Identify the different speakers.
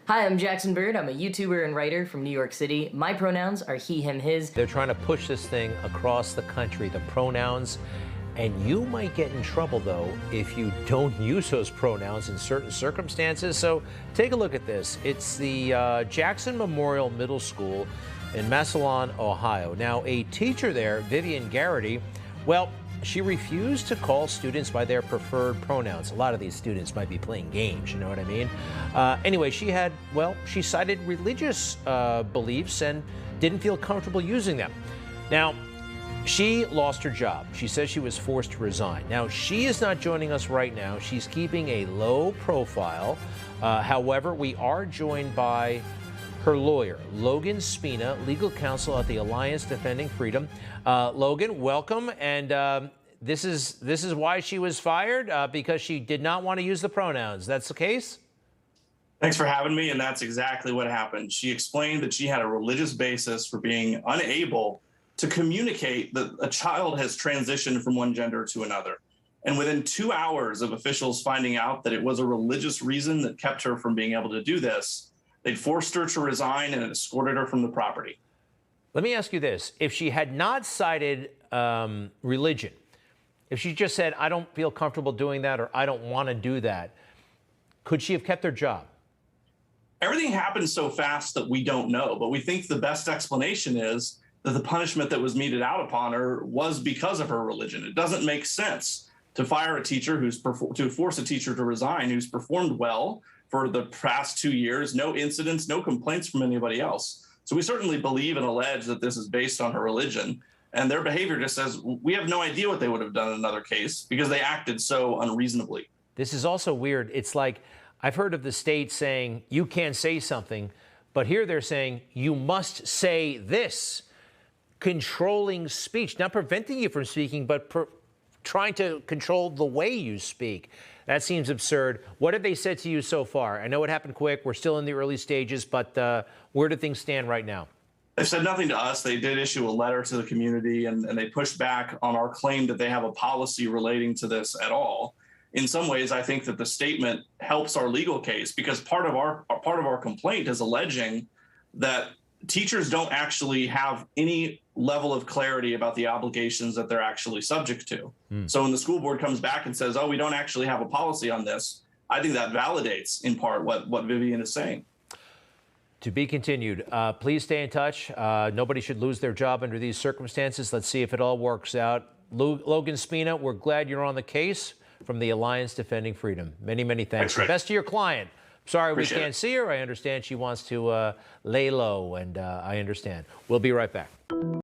Speaker 1: Hi, I'm Jackson Bird. I'm a YouTuber and writer from New York City. My pronouns are he, him, his.
Speaker 2: They're trying to push this thing across the country, the pronouns. And you might get in trouble, though, if you don't use those pronouns in certain circumstances. So take a look at this. It's the Jackson Memorial Middle School in Massillon, Ohio. Now, a teacher there, Vivian Geraghty, well, she refused to call students by their preferred pronouns. A lot of these students might be playing games, you know what I mean? Anyway, she cited religious beliefs and didn't feel comfortable using them. Now, she lost her job. She says she was forced to resign. Now, she is not joining us right now. She's keeping a low profile. However, we are joined by her lawyer, Logan Spena, legal counsel at the Alliance Defending Freedom. Logan, welcome. And this is why she was fired, because she did not want to use the pronouns. That's the case?
Speaker 3: Thanks for having me. And that's exactly what happened. She explained that she had a religious basis for being unable to communicate that a child has transitioned from one gender to another. And within 2 hours of officials finding out that it was a religious reason that kept her from being able to do this, they forced her to resign and escorted her from the property.
Speaker 2: Let me ask you this. If she had not cited religion, if she just said, I don't feel comfortable doing that, or I don't want to do that, could she have kept her job?
Speaker 3: Everything happened so fast that we don't know, but we think the best explanation is that the punishment that was meted out upon her was because of her religion. It doesn't make sense to fire a teacher to force a teacher to resign who's performed well for the past 2 years, no incidents, no complaints from anybody else. So we certainly believe and allege that this is based on her religion. And their behavior just says, we have no idea what they would have done in another case because they acted so unreasonably.
Speaker 2: This is also weird. It's like, I've heard of the state saying, you can't say something, but here they're saying, you must say this. Controlling speech, not preventing you from speaking, but trying to control the way you speak. That seems absurd. What have they said to you so far? I know it happened quick. We're still in the early stages, but where do things stand right now?
Speaker 3: They've said nothing to us. They did issue a letter to the community, and they pushed back on our claim that they have a policy relating to this at all. In some ways, I think that the statement helps our legal case because part of our complaint is alleging that teachers don't actually have any level of clarity about the obligations that they're actually subject to. So when the school board comes back and says, oh, we don't actually have a policy on this, I think that validates in part what Vivian is saying.
Speaker 2: To be continued. Please stay in touch. Nobody should lose their job under these circumstances. Let's see if it all works out. Logan Spena, we're glad you're on the case from the Alliance Defending Freedom. Many, many thanks. Best to your client. Sorry
Speaker 3: Appreciate
Speaker 2: we can't see her. I understand she wants to lay low, and I understand. We'll be right back.